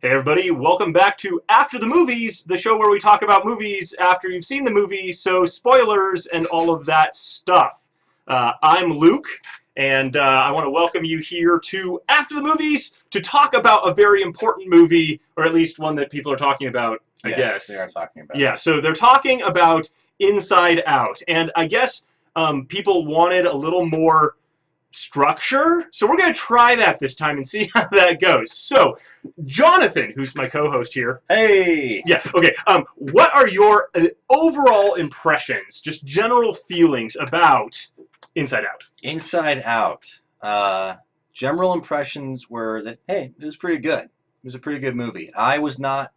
Hey everybody, welcome back to After the Movies, the show where we talk about movies after you've seen the movie, so spoilers and all of that stuff. I'm Luke, and I want to welcome you here to After the Movies to talk about a very important movie, or at least one that people are talking about, I guess. They are talking about. Yeah, so they're talking about Inside Out, and I guess people wanted a little more structure, so we're going to try that this time and see how that goes. So, Jonathan, who's my co-host here. Hey! Yeah, okay. What are your overall impressions, just general feelings about Inside Out? Inside Out. General impressions were that, hey, it was pretty good. It was a pretty good movie. I was not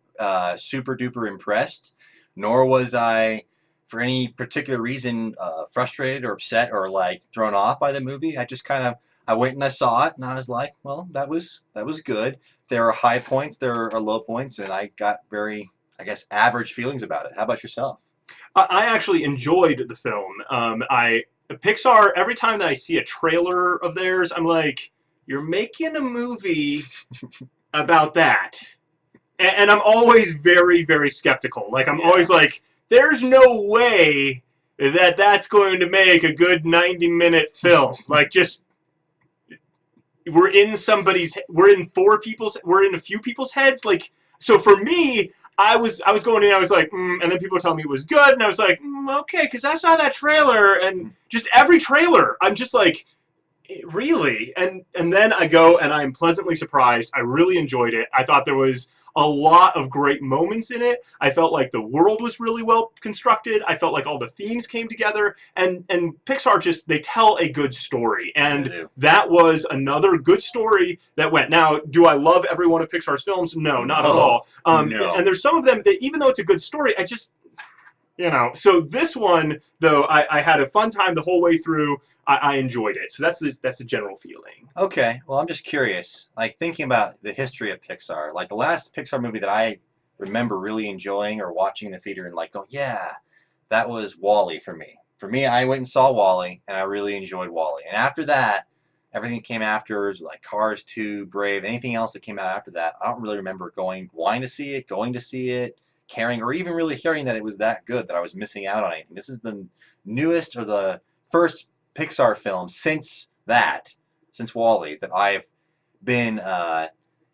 super duper impressed, nor was I, for any particular reason, frustrated or upset or like thrown off by the movie. I went and I saw it, and I was like, well, that was good. There are high points, there are low points, and I got very, I guess, average feelings about it. How about yourself? I actually enjoyed the film. Pixar, every time that I see a trailer of theirs, I'm like, you're making a movie about that. And I'm always very, very skeptical. Like, I'm always like, there's no way that that's going to make a good 90-minute film. Like, just we're in a few people's heads. Like, so for me, I was going in, I was like, and then people were telling me it was good, and I was like, okay, because I saw that trailer, and just every trailer, I'm just like, really? And then I go and I'm pleasantly surprised. I really enjoyed it. I thought there was a lot of great moments in it. I felt like the world was really well constructed. I felt like all the themes came together, and Pixar just, they tell a good story, and that was another good story that went. Now, do I love every one of Pixar's films? No, not at all. No. And there's some of them that, even though it's a good story, I just, so this one, though, I had a fun time the whole way through. I enjoyed it. So that's the general feeling. Okay, well, I'm just curious. Like, thinking about the history of Pixar, like the last Pixar movie that I remember really enjoying or watching in the theater and like, oh yeah, that was Wall-E for me. For me, I went and saw Wall-E, and I really enjoyed Wall-E. And after that, everything that came after was like Cars 2, Brave, anything else that came out after that. I don't really remember wanting to see it, going to see it, caring, or even really hearing that it was that good that I was missing out on anything. This is the newest or the first Pixar film since Wall-E, that I've been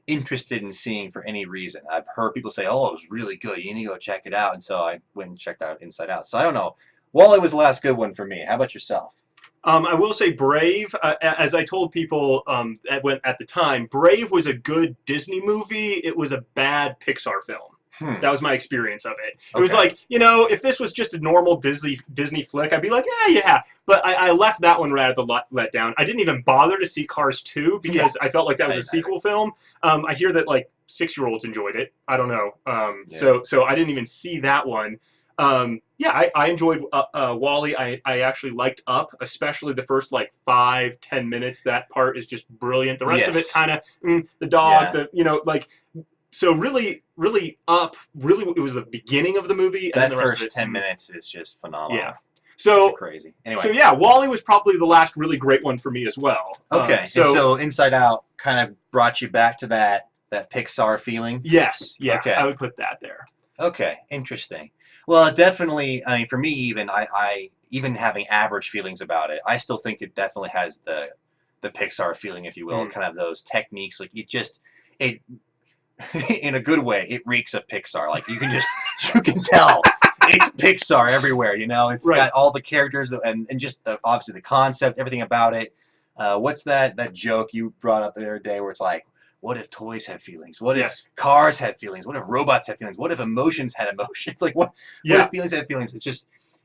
interested in seeing for any reason. I've heard people say, "Oh, it was really good. You need to go check it out," and so I went and checked out Inside Out. So I don't know. Wall-E was the last good one for me. How about yourself? I will say Brave, as I told people at the time, Brave was a good Disney movie. It was a bad Pixar film. That was my experience of it. It was like, if this was just a normal Disney flick, I'd be like, yeah. But I left that one right at the letdown. I didn't even bother to see Cars 2 because I felt like that was a sequel film. I hear that like 6-year-olds enjoyed it. I don't know. So I didn't even see that one. I enjoyed Wall-E. I actually liked Up, especially the first like 5-10 minutes. That part is just brilliant. The rest of it kind of the dog, So really, Up, really, it was the beginning of the movie. And That then the rest first of it, 10 minutes is just phenomenal. Yeah. So it's crazy. Anyway. So yeah, Wall-E was probably the last really great one for me as well. Okay. So Inside Out kind of brought you back to that Pixar feeling? Yes. Yeah. Okay. I would put that there. Okay. Interesting. Well, definitely, I mean, for me even, I even having average feelings about it, I still think it definitely has the Pixar feeling, if you will, kind of those techniques. Like, it in a good way, it reeks of Pixar. Like, you can tell it's Pixar everywhere. It's got all the characters and just obviously the concept, everything about it. What's that joke you brought up the other day where it's like, what if toys had feelings? What if cars had feelings? What if robots had feelings? What if emotions had emotions? Like, what if feelings had feelings?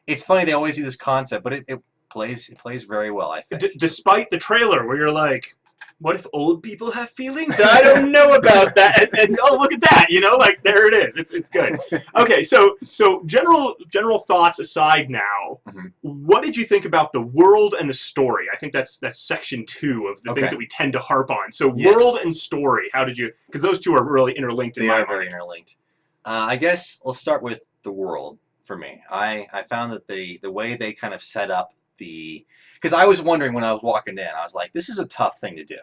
It's funny they always do this concept, but it plays very well, I think. Despite the trailer where you're like, what if old people have feelings? I don't know about that. And oh, look at that. Like, there it is. It's good. Okay, so general thoughts aside now, what did you think about the world and the story? I think that's section 2 of the things that we tend to harp on. So world and story, how did you, because those two are really interlinked in my mind. They are very interlinked. I guess we'll start with the world for me. I found that the way they kind of set up because I was wondering when I was walking in, I was like, this is a tough thing to do.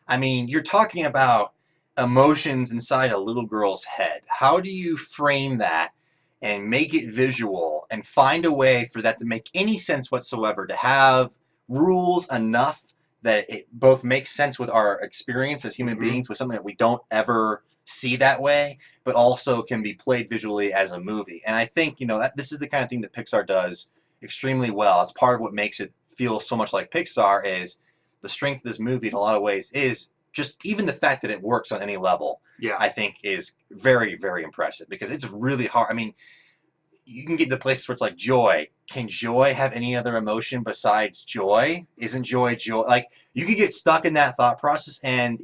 I mean, you're talking about emotions inside a little girl's head. How do you frame that and make it visual and find a way for that to make any sense whatsoever, to have rules enough that it both makes sense with our experience as human Mm-hmm. beings, with something that we don't ever see that way, but also can be played visually as a movie. And I think, that this is the kind of thing that Pixar does extremely well. It's part of what makes it feel so much like Pixar. Is the strength of this movie in a lot of ways is just even the fact that it works on any level. Yeah. I think is very, very impressive, because it's really hard. I mean, you can get to places where it's like joy. Can joy have any other emotion besides joy? Isn't joy joy? Like, you could get stuck in that thought process, and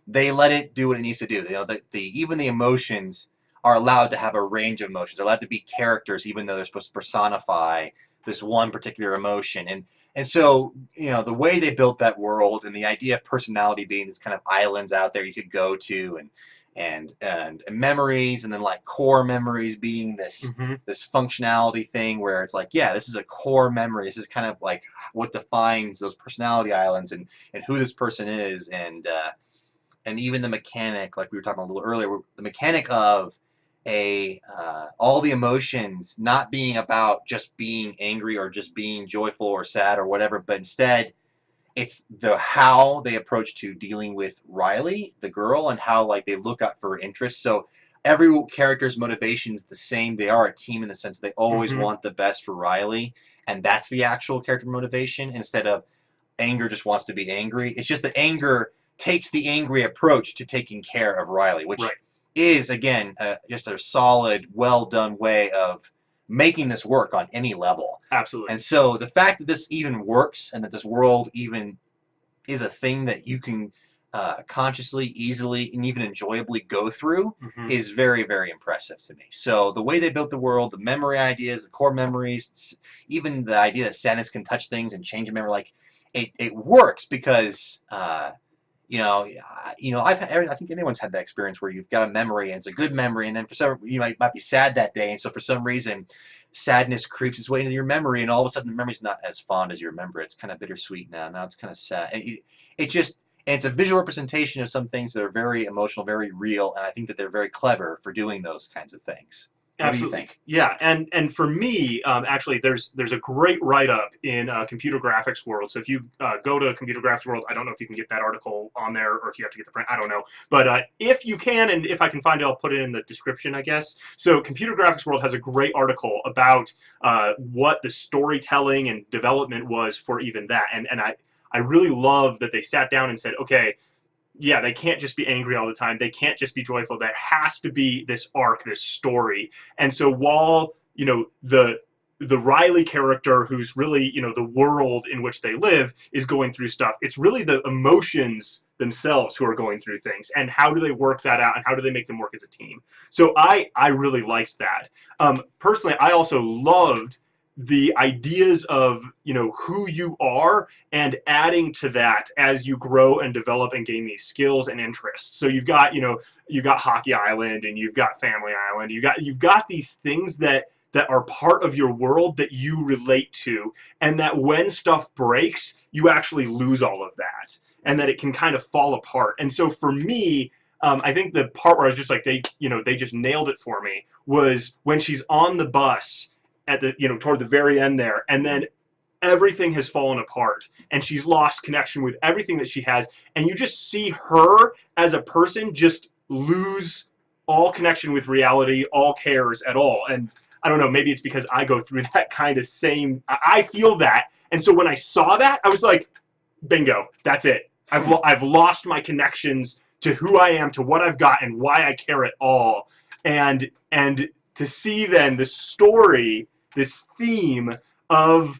they let it do what it needs to do. The even the emotions are allowed to have a range of emotions. They're allowed to be characters, even though they're supposed to personify this one particular emotion. And so, the way they built that world, and the idea of personality being these kind of islands out there you could go to, and memories, and then like core memories being this Mm-hmm. this functionality thing where it's like, yeah, this is a core memory. This is kind of like what defines those personality islands, and who this person is, and even the mechanic, like we were talking about a little earlier, the mechanic of all the emotions not being about just being angry or just being joyful or sad or whatever, but instead it's the how they approach to dealing with Riley, the girl, and how like they look out for interests. So every character's motivation is the same. They are a team in the sense that they always Mm-hmm. want the best for Riley, and that's the actual character motivation, instead of anger just wants to be angry. It's just that anger takes the angry approach to taking care of Riley, which Right. is again just a solid, well done way of making this work on any level. Absolutely. And so the fact that this even works, and that this world even is a thing that you can consciously, easily, and even enjoyably go through Mm-hmm. is very, very impressive to me. So the way they built the world, the memory ideas, the core memories, even the idea that sadness can touch things and change a memory, like it works because I think anyone's had that experience where you've got a memory and it's a good memory, and then for some you might be sad that day, and so for some reason sadness creeps its way into your memory, and all of a sudden the memory's not as fond as you remember. It's kind of bittersweet now. Now it's kind of sad. It just and it's a visual representation of some things that are very emotional, very real, and I think that they're very clever for doing those kinds of things. What do you Absolutely. think? Yeah, and for me, actually, there's a great write up in Computer Graphics World. So if you go to Computer Graphics World, I don't know if you can get that article on there or if you have to get the print. I don't know, but if you can, and if I can find it, I'll put it in the description, I guess. So Computer Graphics World has a great article about what the storytelling and development was for even that, and I really love that they sat down and said, okay, yeah, they can't just be angry all the time. They can't just be joyful. There has to be this arc, this story. And so while, the Riley character, who's really, the world in which they live, is going through stuff, it's really the emotions themselves who are going through things, and how do they work that out, and how do they make them work as a team. So I really liked that. Personally, I also loved the ideas of, who you are, and adding to that as you grow and develop and gain these skills and interests. So you've got Hockey Island, and you've got Family Island. You've got these things that are part of your world that you relate to, and that when stuff breaks, you actually lose all of that, and that it can kind of fall apart. And so for me, I think the part where I was just like, they just nailed it for me, was when she's on the bus at the, toward the very end there, and then everything has fallen apart, and she's lost connection with everything that she has, and you just see her as a person just lose all connection with reality, all cares at all. And I don't know, maybe it's because I go through that kind of same, I feel that. And so when I saw that, I was like, bingo, that's it. I've lost my connections to who I am, to what I've got, and why I care at all. And to see then the story, this theme of,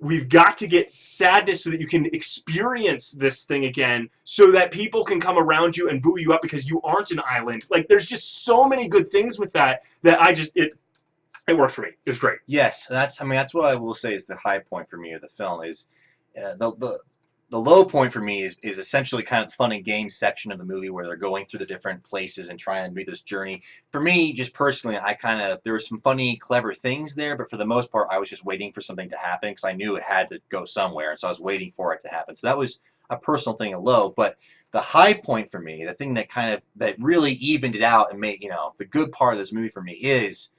we've got to get sadness so that you can experience this thing again, so that people can come around you and boo you up because you aren't an island. Like, there's just so many good things with that it worked for me. It was great. Yes, that's what I will say is the high point for me of the film. Is the low point for me is essentially kind of the fun and games section of the movie, where they're going through the different places and trying to do this journey. For me, just personally, there were some funny, clever things there, but for the most part, I was just waiting for something to happen, because I knew it had to go somewhere, and so I was waiting for it to happen. So that was a personal thing, a low. But the high point for me, the thing that that really evened it out and made, the good part of this movie for me is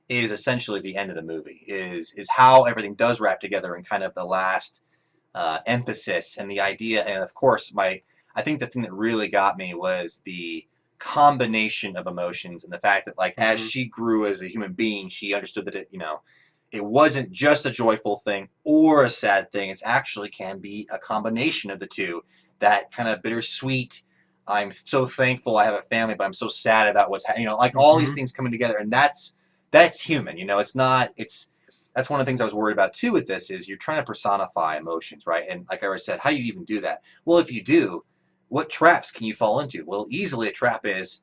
essentially the end of the movie, is how everything does wrap together, and kind of the last emphasis and the idea. And of course, I think the thing that really got me was the combination of emotions, and the fact that, like, as she grew as a human being, she understood that it wasn't just a joyful thing or a sad thing. It actually can be a combination of the two. That kind of bittersweet, I'm so thankful I have a family, but I'm so sad about what's happening. Like all these things coming together, and that's human. That's one of the things I was worried about too with this, is you're trying to personify emotions, right? And like I already said, how do you even do that? Well, if you do, what traps can you fall into? Well, easily a trap is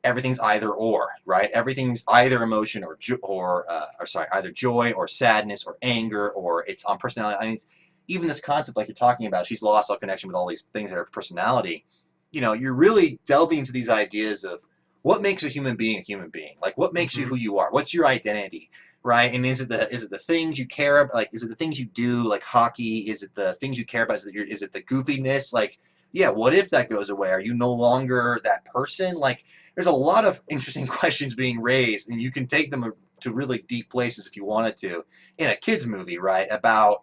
everything's either or, right? Everything's either emotion either joy or sadness or anger, or it's on personality. I mean, even this concept, like you're talking about, she's lost all connection with all these things that are personality. You're really delving into these ideas of what makes a human being a human being. Like, what makes you who you are? What's your identity, right? And is it the things you care about? Like, is it the things you do, like hockey? Is it the things you care about? Is it the goofiness? Like, yeah, what if that goes away? Are you no longer that person? Like, there's a lot of interesting questions being raised, and you can take them to really deep places if you wanted to in a kids movie, right? About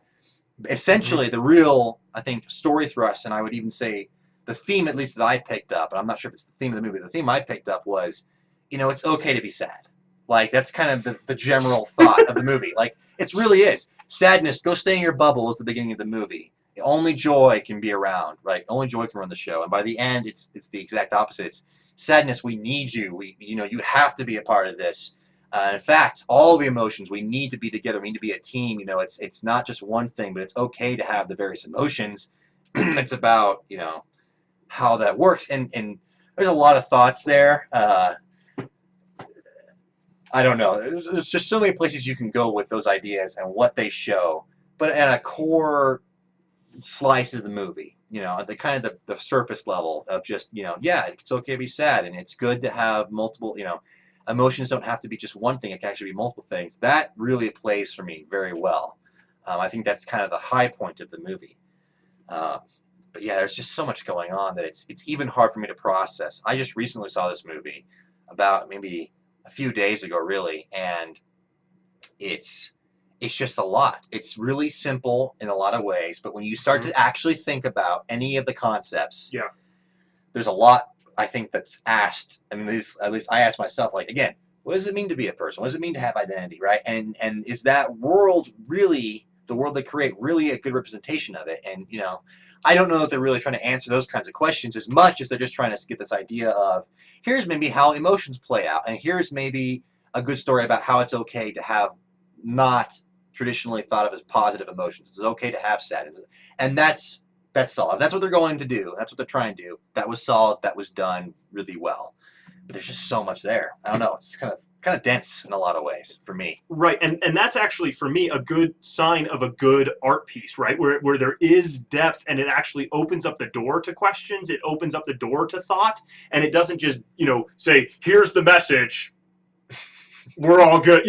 essentially the real, I think, story thrust, and I would even say the theme, at least that I picked up, and I'm not sure if it's the theme of the movie, the theme I picked up was, it's okay to be sad. Like, that's kind of the general thought of the movie. Like, it really is. Sadness, go stay in your bubble, is the beginning of the movie. Only joy can be around, right? Only joy can run the show. And by the end, it's the exact opposite. It's sadness, we need you. You have to be a part of this. In fact, all the emotions, we need to be together. We need to be a team. It's not just one thing, but it's okay to have the various emotions. It's about, how that works. And there's a lot of thoughts there. I don't know. There's just so many places you can go with those ideas and what they show. But at a core slice of the movie, at the kind of the surface level of just, yeah, it's okay to be sad, and it's good to have multiple, emotions don't have to be just one thing. It can actually be multiple things. That really plays for me very well. I think that's kind of the high point of the movie. But yeah, there's just so much going on that it's even hard for me to process. I just recently saw this movie about maybe a few days ago, really, and it's just a lot. It's really simple in a lot of ways, but when you start to actually think about any of the concepts, there's a lot, I think, that's asked. I mean, at least I ask myself, like, again, what does it mean to be a person? What does it mean to have identity, right? And is that world really, the world they create, really a good representation of it? And, I don't know that they're really trying to answer those kinds of questions as much as they're just trying to get this idea of, here's maybe how emotions play out, and here's maybe a good story about how it's okay to have not traditionally thought of as positive emotions. It's okay to have sadness. And that's solid. That's what they're going to do. That's what they're trying to do. That was solid. That was done really well. But there's just so much there. I don't know. It's kind of dense in a lot of ways for me. Right, and that's actually, for me, a good sign of a good art piece, right? Where there is depth, and it actually opens up the door to questions. It opens up the door to thought, and it doesn't just, say, here's the message, we're all good.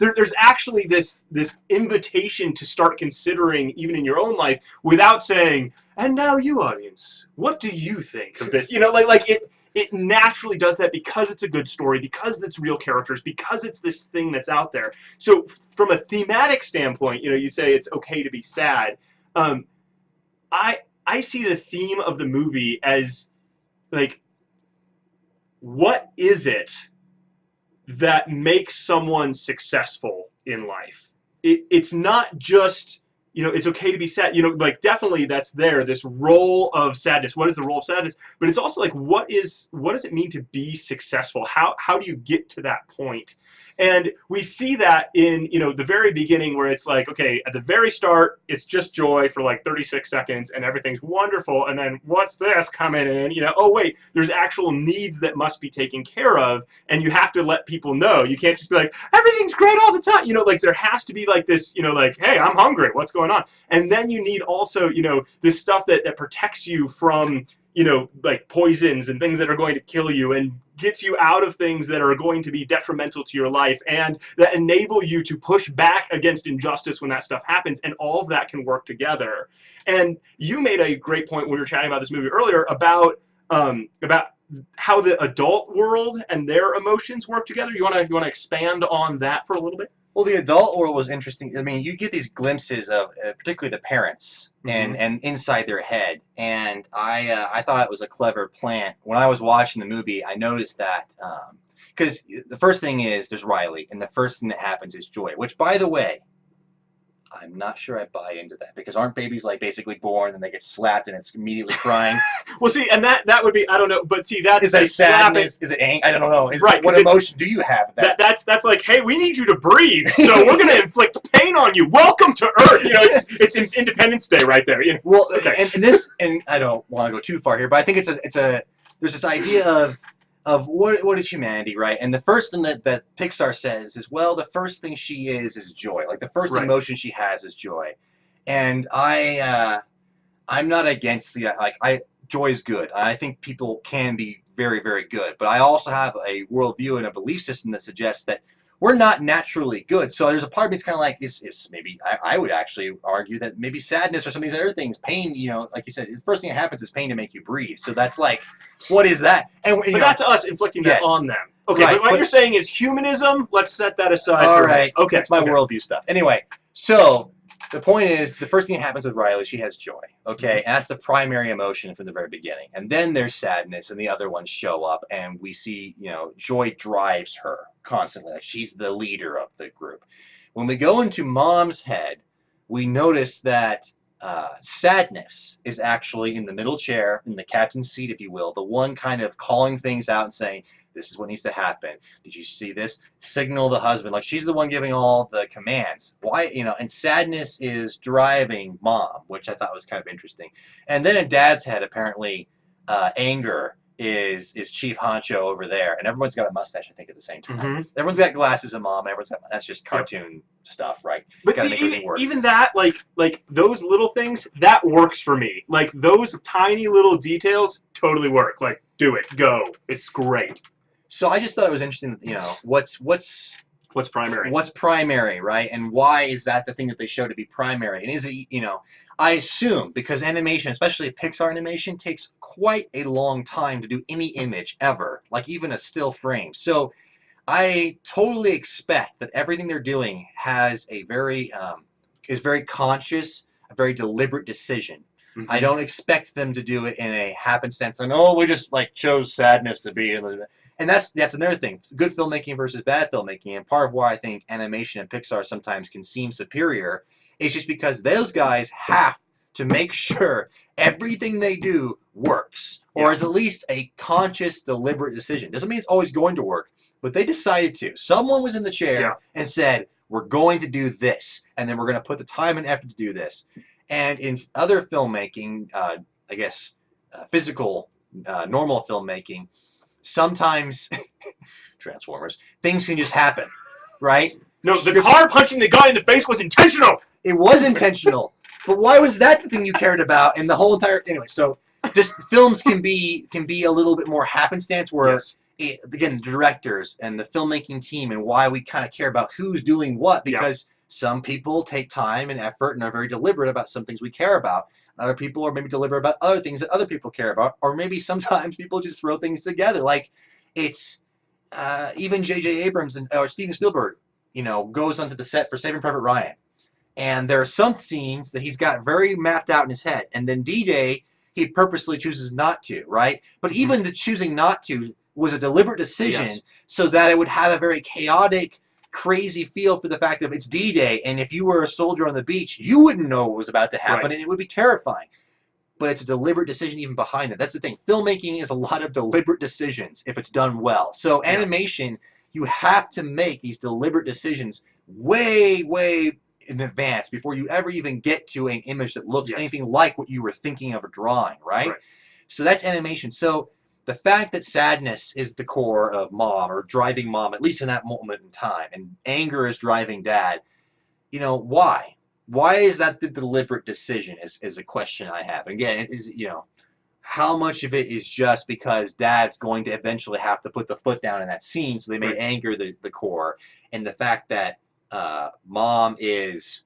There's actually this invitation to start considering, even in your own life, without saying, and now you, audience, what do you think of this? It naturally does that because it's a good story, because it's real characters, because it's this thing that's out there. So from a thematic standpoint, you say it's okay to be sad. I see the theme of the movie as, like, what is it that makes someone successful in life? It's not just, it's okay to be sad. Definitely that's there, this role of sadness. What is the role of sadness? But it's also like, what does it mean to be successful? How do you get to that point? And we see that in, the very beginning, where it's like, okay, at the very start, it's just joy for like 36 seconds and everything's wonderful. And then what's this coming in? Oh, wait, there's actual needs that must be taken care of. And you have to let people know. You can't just be like, everything's great all the time. There has to be like this, like, hey, I'm hungry. What's going on? And then you need also, this stuff that protects you from, like poisons and things that are going to kill you, and gets you out of things that are going to be detrimental to your life and that enable you to push back against injustice when that stuff happens, and all of that can work together. And you made a great point when we were chatting about this movie earlier about how the adult world and their emotions work together. You wanna expand on that for a little bit? Well, the adult world was interesting. I mean, you get these glimpses of particularly the parents and inside their head. And I thought it was a clever plan. When I was watching the movie, I noticed that because the first thing is there's Riley, and the first thing that happens is Joy. Which, by the way, I'm not sure I buy into that, because aren't babies like basically born and they get slapped and it's immediately crying? Well, see, and that would be, I don't know, but see, that's Is that sadness? Is it anger? I don't know. Right, what emotion do you have? That's like, hey, we need you to breathe, so we're gonna inflict pain on you. Welcome to Earth. You know, it's Independence Day right there. You know? Well, okay. and I don't want to go too far here, but I think there's this idea of what is humanity, right? And the first thing that Pixar says is, well, the first thing she is joy. Like the first emotion she has is joy. And I'm not against joy is good. I think people can be very, very good, but I also have a worldview and a belief system that suggests that we're not naturally good. So there's a part of me that's kind of like, is maybe I would actually argue that maybe sadness or some of these other things, pain, you know, like you said, the first thing that happens is pain to make you breathe. So that's like, what is that? And but that's us inflicting that on them. Okay, right, but what you're saying is humanism. Let's set that aside. All right. Okay, that's my worldview stuff. Anyway, so the point is, the first thing that happens with Riley, she has joy. Okay, and that's the primary emotion from the very beginning. And then there's sadness, and the other ones show up, and we see, you know, joy drives her constantly. Like she's the leader of the group. When we go into Mom's head, we notice that sadness is actually in the middle chair, in the captain's seat, if you will, the one kind of calling things out and saying, this is what needs to happen. Did you see this? Signal the husband. Like she's the one giving all the commands. Why, you know, and sadness is driving Mom, which I thought was kind of interesting. And then in Dad's head, apparently, anger is chief honcho over there, and everyone's got a mustache, I think, at the same time. Everyone's got glasses of Mom, everyone's got, that's just cartoon stuff, right? But see, even that, like those little things, that works for me. Like those tiny little details totally work. Like, do it, go, it's great. So I just thought it was interesting, you know, what's primary? What's primary, right? And why is that the thing that they show to be primary? And is it, you know, I assume, because animation, especially Pixar animation, takes quite a long time to do any image ever, like even a still frame. So I totally expect that everything they're doing has a very, is very conscious, a very deliberate decision. I don't expect them to do it in a happenstance and, oh, we just like chose sadness to be in the... And that's another thing, good filmmaking versus bad filmmaking. And part of why I think animation and Pixar sometimes can seem superior is just because those guys have to make sure everything they do works, or is at least a conscious, deliberate decision. Doesn't mean it's always going to work, but they decided to. Someone was in the chair and said, we're going to do this, and then we're going to put the time and effort to do this. And in other filmmaking, I guess, physical, normal filmmaking, sometimes, Transformers, things can just happen, right? No, the car punching the guy in the face was intentional! It was intentional. But why was that the thing you cared about in the whole entire... Anyway, so just films can be a little bit more happenstance where, again, the directors and the filmmaking team and why we kind of care about who's doing what, because... Some people take time and effort and are very deliberate about some things we care about. Other people are maybe deliberate about other things that other people care about. Or maybe sometimes people just throw things together. Like it's even J.J. Abrams or Steven Spielberg, you know, goes onto the set for Saving Private Ryan. And there are some scenes that he's got very mapped out in his head. And then D-Day, he purposely chooses not to, right? But even the choosing not to was a deliberate decision so that it would have a very chaotic, crazy feel for the fact that it's D-Day, and if you were a soldier on the beach, you wouldn't know what was about to happen, and it would be terrifying. But it's a deliberate decision even behind it. That's the thing. Filmmaking is a lot of deliberate decisions if it's done well. So animation, you have to make these deliberate decisions way, way in advance before you ever even get to an image that looks anything like what you were thinking of or drawing, right? So that's animation. So the fact that sadness is the core of Mom, or driving Mom, at least in that moment in time, and anger is driving Dad, you know, why? Why is that the deliberate decision is a question I have. And again, you know, how much of it is just because dad's going to eventually have to put the foot down in that scene, so they made anger the core, and the fact that mom is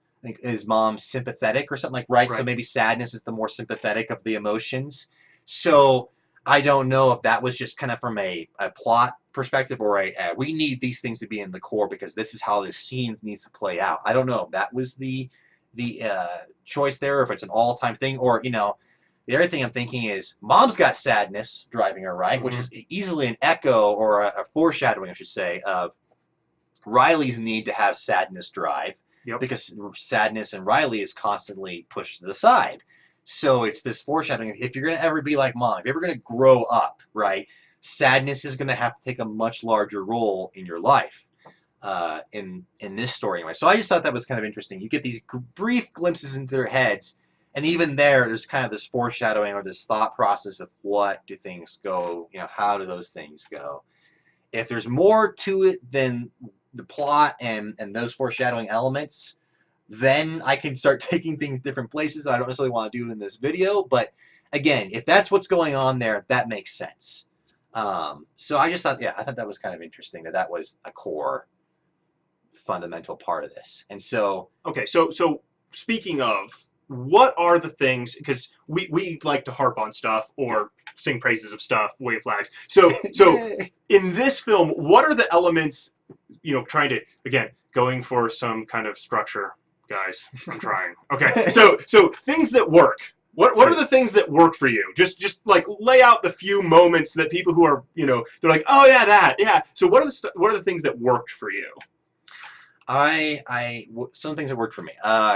mom sympathetic or something like right? So maybe sadness is the more sympathetic of the emotions. So I don't know if that was just kind of from a plot perspective or we need these things to be in the core because this is how this scene needs to play out. I don't know if that was the choice there, or if it's an all-time thing, or the other thing I'm thinking is mom's got sadness driving her, right? Which is easily an echo or a foreshadowing, I should say, of Riley's need to have sadness drive, because sadness and Riley is constantly pushed to the side. So it's this foreshadowing. If you're going to ever be like mom, if you're ever going to grow up, right, sadness is going to have to take a much larger role in your life. In this story anyway. So I just thought that was kind of interesting. You get these brief glimpses into their heads, and even there's kind of this foreshadowing or this thought process of what do things go, how do those things go. If there's more to it than the plot and those foreshadowing elements, then I can start taking things different places that I don't necessarily want to do in this video. But again, if that's what's going on there, that makes sense. So I just thought, I thought that was kind of interesting that was a core fundamental part of this. And so so speaking of, what are the things, because we like to harp on stuff or sing praises of stuff, wave flags, so in this film, what are the elements, trying to, again, going for some kind of structure, guys, I'm trying. Okay, so things that work. What are the things that work for you? Just like lay out the few moments that people who are, they're like, oh yeah. So what are the things that worked for you? Some things that worked for me.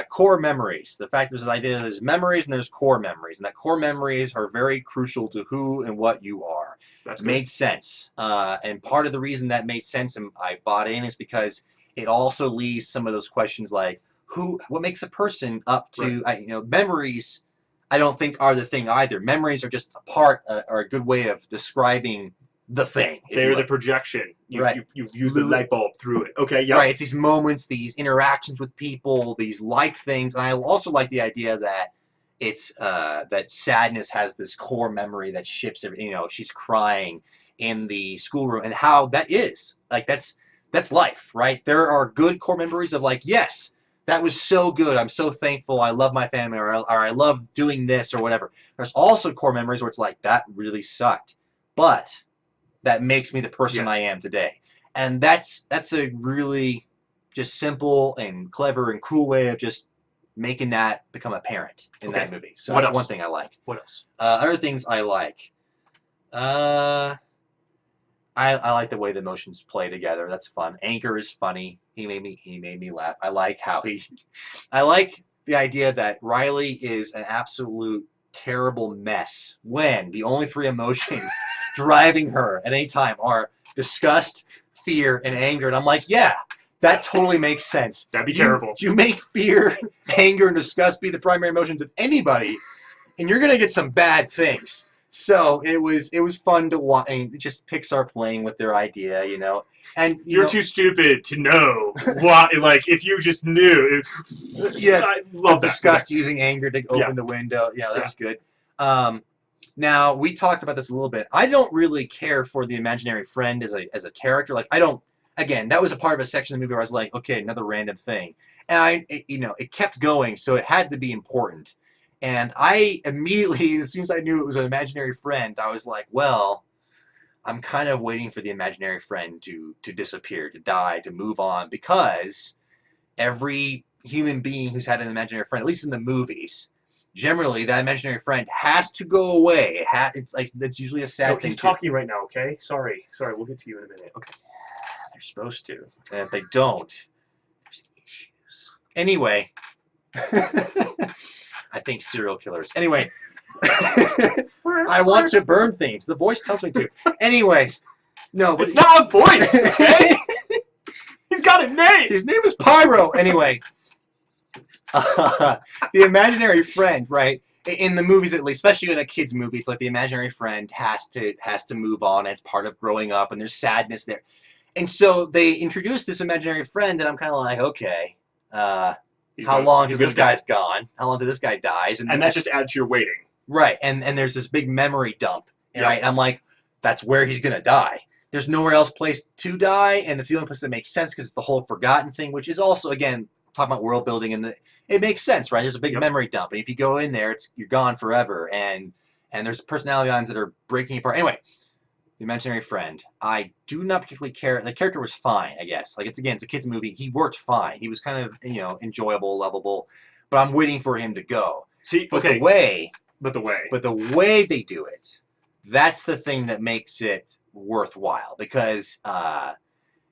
Core memories. The fact there's this idea there's memories and there's core memories, and that core memories are very crucial to who and what you are. That made sense. And part of the reason that made sense and I bought in is because it also leaves some of those questions like what makes a person up to, memories I don't think are the thing either. Memories are just a part or a good way of describing the thing. They're the projection. You use the light bulb through it. Okay, yeah. Right, it's these moments, these interactions with people, these life things. And I also like the idea that it's that sadness has this core memory that shifts everything. She's crying in the schoolroom, and how that is. Like that's life, right? There are good core memories of like, yes, that was so good. I'm so thankful. I love my family, or I love doing this, or whatever. There's also core memories where it's like, that really sucked, but that makes me the person I am today. And that's a really just simple and clever and cool way of just making that become apparent in that movie. So that's one thing I like. What else? Other things I like. I like the way the emotions play together. That's fun. Anchor is funny. He made me laugh. I like the idea that Riley is an absolute terrible mess when the only three emotions driving her at any time are disgust, fear, and anger. And I'm like, yeah, that totally makes sense. That'd be terrible. You make fear, anger, and disgust be the primary emotions of anybody, and you're gonna get some bad things. So it was fun to watch, and just Pixar playing with their idea, And you're too stupid to know why. Like, if you just knew. Yes, I love disgust using anger to open the window. Yeah, that was good. Now we talked about this a little bit. I don't really care for the imaginary friend as a character. Like, I don't. Again, that was a part of a section of the movie where I was like, okay, another random thing, and it kept going, so it had to be important. And I immediately, as soon as I knew it was an imaginary friend, I was like, well, I'm kind of waiting for the imaginary friend to disappear, to die, to move on, because every human being who's had an imaginary friend, at least in the movies, generally that imaginary friend has to go away. It's like, that's usually a sad thing. He's talking right now, okay? Sorry, we'll get to you in a minute. Okay. They're supposed to. And if they don't, there's issues. Anyway. I think serial killers. Anyway, I want to burn things. The voice tells me to. Anyway, no. But it's not a voice, okay? He's got a name. His name is Pyro. Anyway, the imaginary friend, right? In the movies, at least, especially in a kid's movie, it's like the imaginary friend has to move on. It's part of growing up, and there's sadness there. And so they introduced this imaginary friend, and I'm kind of like, okay. How long till this guy's gone? How long till this guy dies? And that just adds to your waiting. Right, and there's this big memory dump, Yep. right? And I'm like, that's where he's gonna die. There's nowhere else place to die, and it's the only place that makes sense because it's the whole forgotten thing, which is also again talking about world building and it makes sense, right? There's a big Yep. memory dump, and if you go in there, you're gone forever, and there's personality lines that are breaking apart. Anyway, the imaginary friend, I do not particularly care. The character was fine, I guess. Like it's a kids movie. He worked fine. He was kind of enjoyable, lovable, but I'm waiting for him to go. See, But okay. But the way they do it, that's the thing that makes it worthwhile because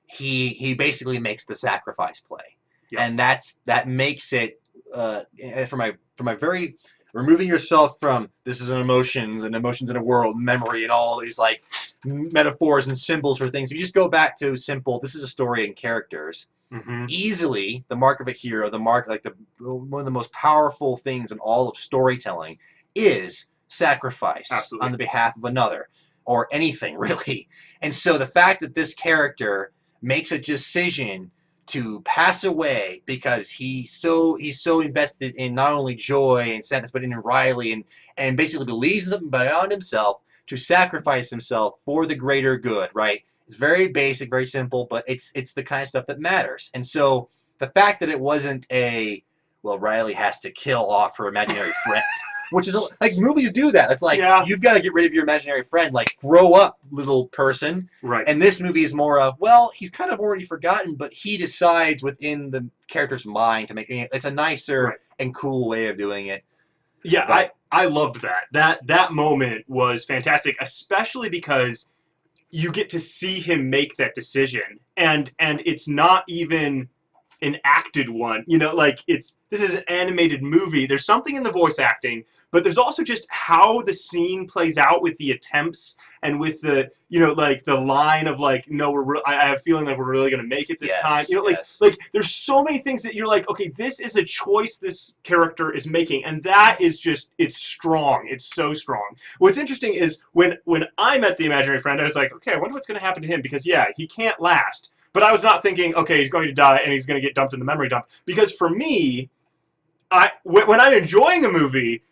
he basically makes the sacrifice play, Yep. and that makes it from my very removing yourself from this is an emotions and emotions in a world, memory, and all these like metaphors and symbols for things. If you just go back to simple, this is a story and characters. Mm-hmm. Easily the mark of a hero, one of the most powerful things in all of storytelling is sacrifice. Absolutely. On the behalf of another or anything really. And so the fact that this character makes a decision to pass away because he's so invested in not only joy and sadness but in Riley and basically believes them beyond himself to sacrifice himself for the greater good, right? It's very basic, very simple, but it's the kind of stuff that matters. And so the fact that it wasn't Riley has to kill off her imaginary friend, which is like movies do that. It's like you've got to get rid of your imaginary friend, like grow up, little person. Right. And this movie is more of he's kind of already forgotten, but he decides within the character's mind to make it. It's a nicer and cool way of doing it. Yeah, but I loved that. That moment was fantastic, especially because you get to see him make that decision, and it's not even an acted one. Like this is an animated movie. There's something in the voice acting, but there's also just how the scene plays out with the attempts and with the like the line of like, no, I have a feeling like we're really gonna make it this time. Like there's so many things that you're like, okay, this is a choice this character is making, and that is just, it's strong. It's so strong. What's interesting is when I met the imaginary friend, I was like, okay, I wonder what's gonna happen to him, because he can't last. But I was not thinking, okay, he's going to die and he's going to get dumped in the memory dump. Because for me, when I'm enjoying a movie,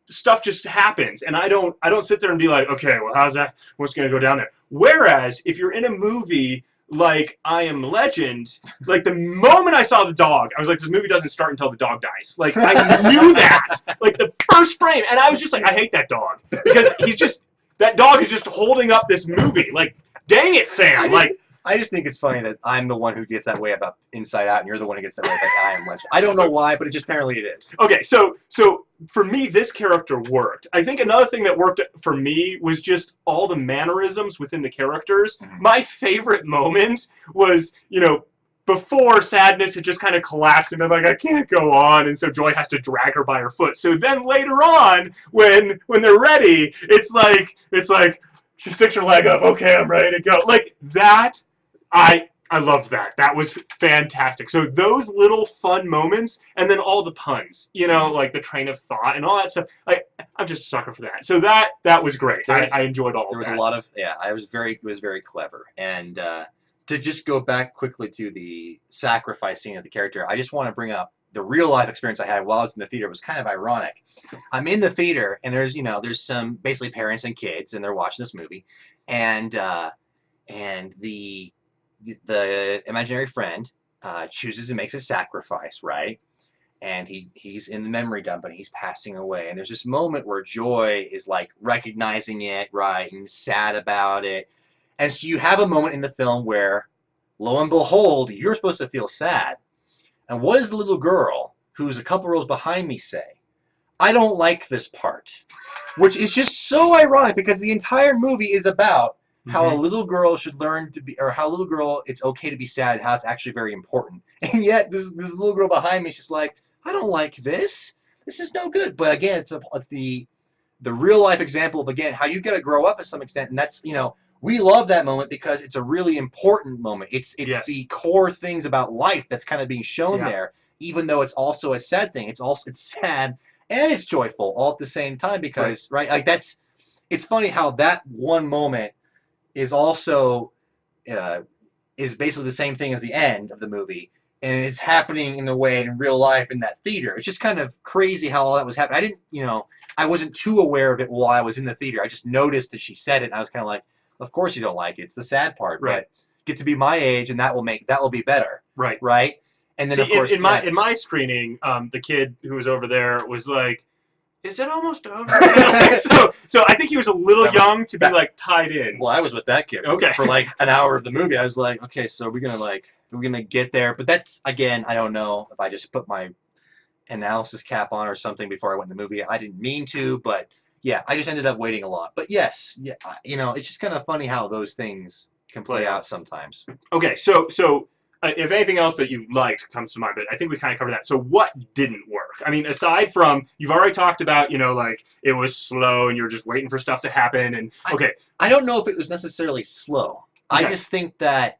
stuff just happens, and I don't sit there and be like, okay, well, how's that? What's going to go down there? Whereas if you're in a movie like I Am Legend, like the moment I saw the dog, I was like, this movie doesn't start until the dog dies. Like I knew that, like the first frame, and I was just like, I hate that dog because that dog is just holding up this movie. Like, dang it, Sam, like. I just think it's funny that I'm the one who gets that way about Inside Out, and you're the one who gets that way about I Am Legend. I don't know why, but apparently it is. Okay, so for me, this character worked. I think another thing that worked for me was just all the mannerisms within the characters. Mm-hmm. My favorite moment was, before Sadness had just kind of collapsed and been like, I can't go on, and so Joy has to drag her by her foot. So then later on, when they're ready, it's like she sticks her leg up. Okay, I'm ready to go. Like that. I loved that. That was fantastic. So those little fun moments, and then all the puns, like the train of thought and all that stuff. Like I'm just a sucker for that. So that was great. I enjoyed all of that. There was a lot of it was very clever. And to just go back quickly to the sacrifice scene of the character, I just want to bring up the real life experience I had while I was in the theater. It was kind of ironic. I'm in the theater, and there's some basically parents and kids, and they're watching this movie, and the imaginary friend chooses and makes a sacrifice, right? And he's in the memory dump and he's passing away. And there's this moment where Joy is like recognizing it, right, and sad about it. And so you have a moment in the film where, lo and behold, you're supposed to feel sad. And what does the little girl, who's a couple rows behind me, say? I don't like this part. Which is just so ironic because the entire movie is about how a little girl should learn to be, or how a little girl, it's okay to be sad, how it's actually very important. And yet, this little girl behind me is just like, I don't like this. This is no good. But again, it's the real life example of, again, how you've got to grow up to some extent. And that's, we love that moment because it's a really important moment. It's the core things about life that's kind of being shown there, even though it's also a sad thing. It's sad and it's joyful all at the same time because, right? Like it's funny how that one moment is also is basically the same thing as the end of the movie, and it's happening in the way in real life in that theater. It's just kind of crazy how all that was happening. I didn't, I wasn't too aware of it while I was in the theater. I just noticed that she said it, and I was kind of like, of course you don't like it. It's the sad part, Right. but get to be my age, and that will be better. Right. Right. And then See, of course, in my screening, the kid who was over there was like, "Is it almost over?" so I think he was a little young to be like tied in. Well, I was with that kid for like an hour of the movie. I was like, okay, so we're gonna get there, but that's, again, I don't know if I just put my analysis cap on or something before I went in the movie. I didn't mean to, but yeah, I just ended up waiting a lot. But yes, yeah, it's just kind of funny how those things can play out sometimes. Okay, so if anything else that you liked comes to mind, but I think we kind of covered that. So what didn't work? I mean, aside from, you've already talked about, like it was slow and you were just waiting for stuff to happen. And okay, I don't know if it was necessarily slow. Okay. I just think that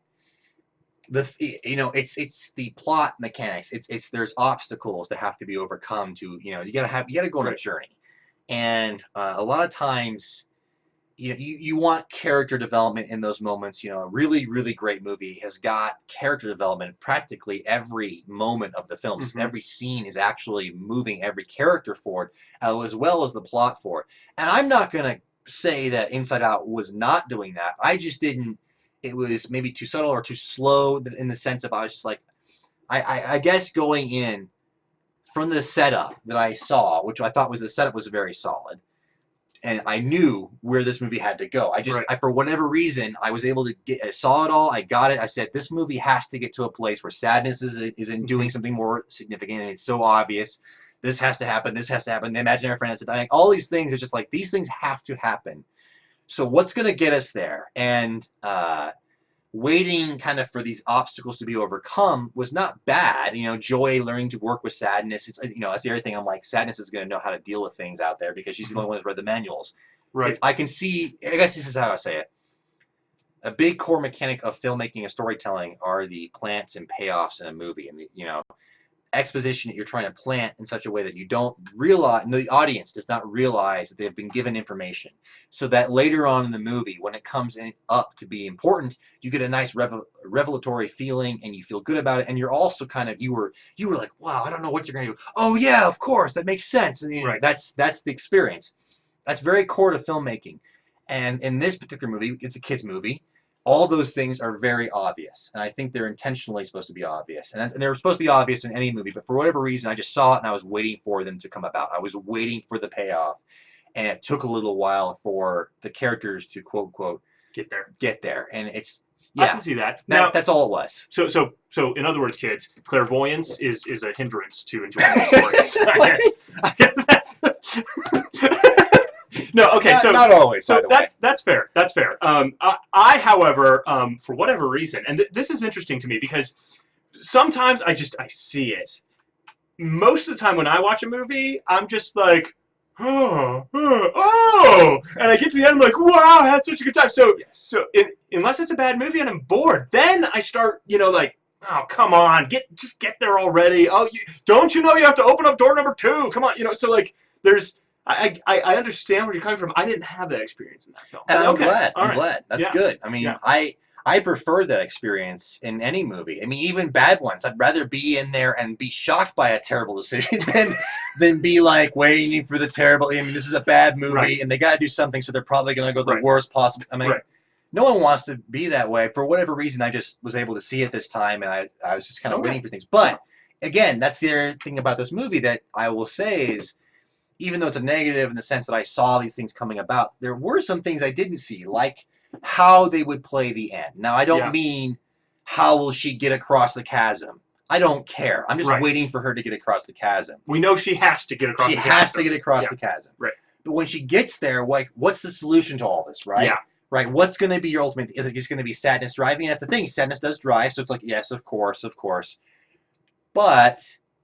it's the plot mechanics. It's there's obstacles that have to be overcome to, you gotta go on a journey, and a lot of times, you want character development in those moments. A really, really great movie has got character development practically every moment of the film. Mm-hmm. Every scene is actually moving every character forward, as well as the plot forward. And I'm not going to say that Inside Out was not doing that. I just didn't. It was maybe too subtle or too slow in the sense of, I was just like, I guess going in from the setup that I saw, which I thought was the setup was very solid. And I knew where this movie had to go. I for whatever reason, I was able to I saw it all. I got it. I said, this movie has to get to a place where sadness is in doing something more significant. And it's so obvious. This has to happen. This has to happen. The imaginary friend has to die. All these things are just like, these things have to happen. So what's going to get us there? And waiting kind of for these obstacles to be overcome was not bad. Joy learning to work with sadness. It's, that's the other thing. I'm like, sadness is going to know how to deal with things out there because she's the only one that's read the manuals. Right. I can see, I guess this is how I say it. A big core mechanic of filmmaking and storytelling are the plants and payoffs in a movie, and the exposition that you're trying to plant in such a way that you don't realize, the audience does not realize that they've been given information, so that later on in the movie, when it comes up to be important, you get a nice revelatory feeling and you feel good about it, and you're also kind of, you were like, wow, I don't know what you're going to do. Oh yeah, of course, that makes sense. And that's the experience. That's very core to filmmaking. And in this particular movie, it's a kids movie. All those things are very obvious, and I think they're intentionally supposed to be obvious. And they're supposed to be obvious in any movie, but for whatever reason, I just saw it and I was waiting for them to come about. I was waiting for the payoff, and it took a little while for the characters to quote unquote get there. And it's, yeah, I can see that. That's all it was. So in other words, kids, clairvoyance is a hindrance to enjoying stories. I guess that's. No, okay, so not always. So that's fair. That's fair. I, however, for whatever reason, and this is interesting to me because sometimes I see it. Most of the time when I watch a movie, I'm just like, oh, and I get to the end, I'm like, wow, I had such a good time. So unless it's a bad movie and I'm bored, then I start, like, oh, come on, just get there already. Oh, don't you know you have to open up door number 2? Come on, so like there's. I understand where you're coming from. I didn't have that experience in that film. And I'm glad. I'm glad. That's good. I mean, I prefer that experience in any movie. I mean, even bad ones. I'd rather be in there and be shocked by a terrible decision than be like waiting for the terrible. I mean, this is a bad movie, and they got to do something, so they're probably going to go the worst possible. I mean, no one wants to be that way. For whatever reason, I just was able to see it this time, and I was just kind of waiting for things. But again, that's the other thing about this movie that I will say is, even though it's a negative in the sense that I saw these things coming about, there were some things I didn't see, like how they would play the end. Now, I don't mean how will she get across the chasm. I don't care. I'm just waiting for her to get across the chasm. We know she has to get across the chasm. She has to get across the chasm. Right. But when she gets there, like, what's the solution to all this, right? Yeah. Right. What's going to be your ultimate? Is it just going to be sadness driving? That's the thing. Sadness does drive. So it's like, yes, of course. But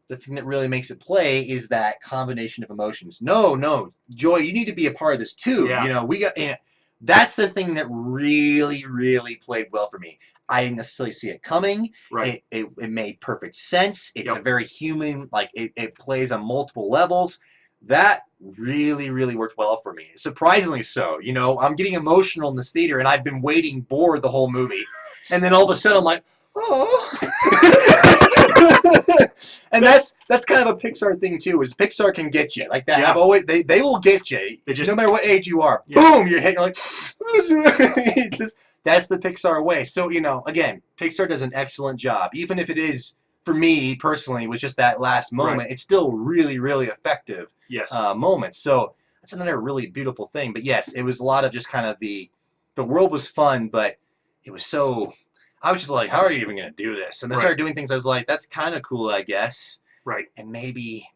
the thing that really makes it play is that combination of emotions. No, Joy, you need to be a part of this too. Yeah. That's the thing that really, really played well for me. I didn't necessarily see it coming. Right. It made perfect sense. It's a very human, like it plays on multiple levels. That really, really worked well for me. Surprisingly so. I'm getting emotional in this theater, and I've been waiting bored the whole movie. And then all of a sudden I'm like, oh. And that's kind of a Pixar thing too. Is Pixar can get you like that. Yeah. I've always they will get you. No matter what age you are. Yeah. Boom, you're hitting like. It's just that's the Pixar way. So again, Pixar does an excellent job. Even if it is for me personally was just that last moment, it's still really really effective. Yes. Moments. So that's another really beautiful thing. But yes, it was a lot of just kind of the world was fun, but it was so. I was just like, how are you even going to do this? And they started doing things. I was like, that's kind of cool, I guess. Right. And maybe,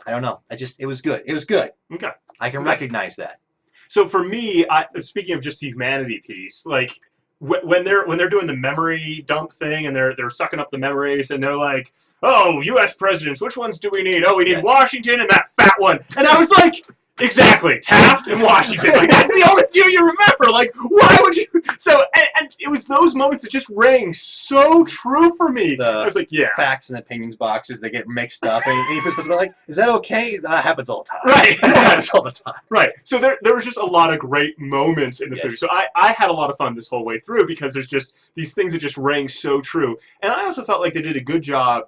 I don't know. It was good. It was good. Okay. I can recognize that. So for me, speaking of just the humanity piece, like when they're doing the memory dump thing and they're sucking up the memories and they're like, oh, U.S. presidents, which ones do we need? Oh, we need Washington and that fat one. And I was like, exactly, Taft and Washington. Like that's the only two you remember. Like why would you? So and it was those moments that just rang so true for me. I was like, yeah. Facts and opinions boxes they get mixed up, and you're supposed to be like, is that okay? That happens all the time. Right. That happens all the time. Right. So there was just a lot of great moments in this movie. So I had a lot of fun this whole way through because there's just these things that just rang so true. And I also felt like they did a good job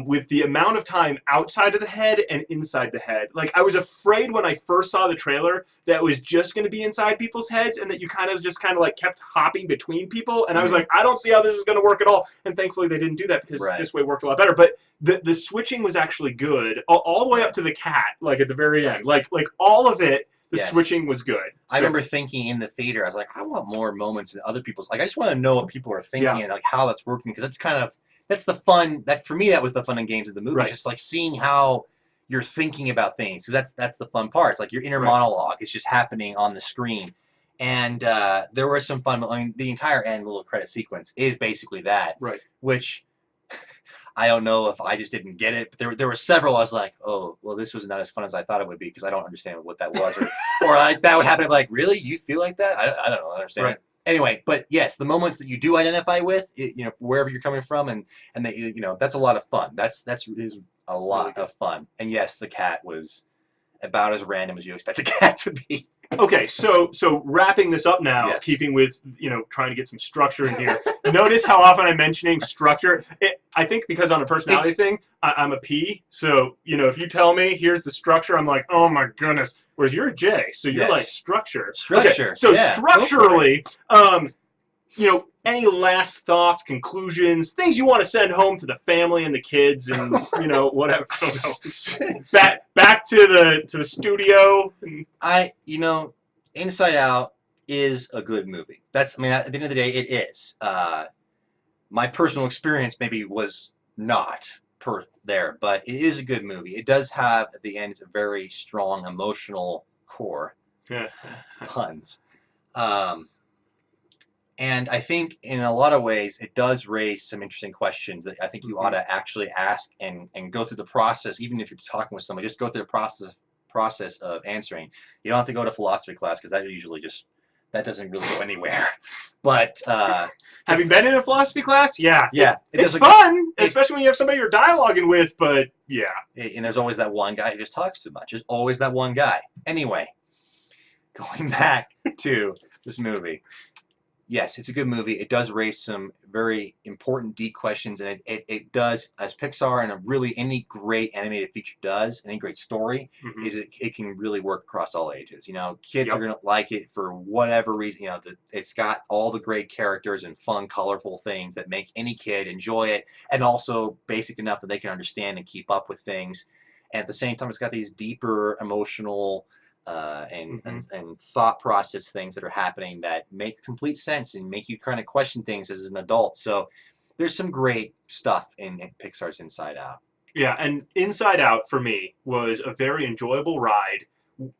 with the amount of time outside of the head and inside the head. Like I was afraid when I first saw the trailer that it was just going to be inside people's heads and that you kind of like kept hopping between people. And I was like, I don't see how this is going to work at all. And thankfully they didn't do that because this way worked a lot better. But the switching was actually good all the way up to the cat, like at the very end. Like all of it, the switching was good. I remember thinking in the theater, I was like, I want more moments in other people's. Like I just want to know what people are thinking and like how that's working because it's kind of. That's the fun. That for me, that was the fun and games of the movie. Just like seeing how you're thinking about things. Because that's the fun part. It's like your inner monologue is just happening on the screen. And there was some fun. I mean, the entire end little credit sequence is basically that. Right. Which I don't know if I just didn't get it, but there were several. I was like, oh, well, this was not as fun as I thought it would be because I don't understand what that was, or like that would happen. Like, really, you feel like that? I don't know. I understand. Right. Anyway, but yes, the moments that you do identify with, wherever you're coming from, and that that's a lot of fun. That's is a lot of fun. And yes, the cat was about as random as you expect a cat to be. Okay, so wrapping this up now, keeping with trying to get some structure in here. Notice how often I'm mentioning structure. I think because on a personality thing, I'm a P. So if you tell me here's the structure, I'm like, oh my goodness. Whereas you're a J, so you're like structure. Structure. Okay, so structurally, any last thoughts, conclusions, things you want to send home to the family and the kids, and whatever. I don't know. Back to the studio. Inside Out is a good movie. At the end of the day, it is. My personal experience maybe was not there, but it is a good movie. It does have at the end a very strong emotional core. Puns. And I think in a lot of ways it does raise some interesting questions that I think you ought to actually ask and go through the process, even if you're talking with somebody, just go through the process of answering. You don't have to go to philosophy class because that doesn't really go anywhere. But having been in a philosophy class, it's fun, especially when you have somebody you're dialoguing with. But and there's always that one guy who just talks too much. There's always that one guy. Anyway, going back to this movie. Yes, it's a good movie. It does raise some very important, deep questions, and it does, as Pixar and any great animated feature does, any great story, is it can really work across all ages. Kids are going to like it for whatever reason. It's got all the great characters and fun, colorful things that make any kid enjoy it, and also basic enough that they can understand and keep up with things. And at the same time, it's got these deeper, emotional, and thought process things that are happening that make complete sense and make you kind of question things as an adult. So there's some great stuff in Pixar's Inside Out. Yeah, and Inside Out for me was a very enjoyable ride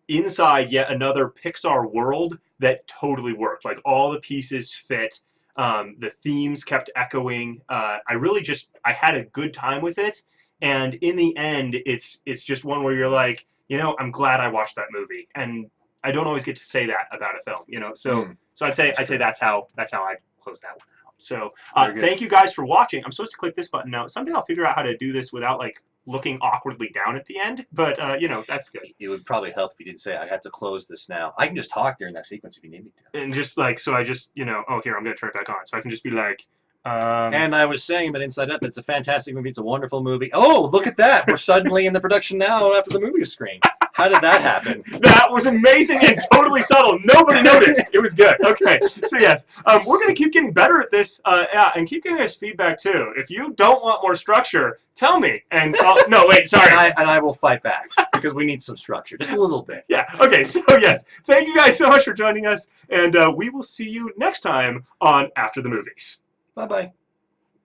inside yet another Pixar world that totally worked. Like all the pieces fit. The themes kept echoing. I had a good time with it. And in the end, it's just one where you're like, I'm glad I watched that movie, and I don't always get to say that about a film, So I'd say that's how I close that one out. So thank you guys for watching. I'm supposed to click this button now. Someday I'll figure out how to do this without like looking awkwardly down at the end, but that's good. It would probably help if you didn't say I have to close this now. I can just talk during that sequence if you need me to. And just like so, I just oh here I'm gonna turn it back on, so I can just be like, And I was saying that Inside Out, that's a fantastic movie. It's a wonderful movie. Oh, look at that. We're suddenly in the production now after the movie screen. How did that happen? That was amazing and totally subtle. Nobody noticed. It was good. Okay, so yes, we're going to keep getting better at this, and keep giving us feedback too. If you don't want more structure, tell me. And no, wait, sorry. And I will fight back because we need some structure, just a little bit. Yeah. Okay. So yes, thank you guys so much for joining us, and we will see you next time on After the Movies. Bye-bye.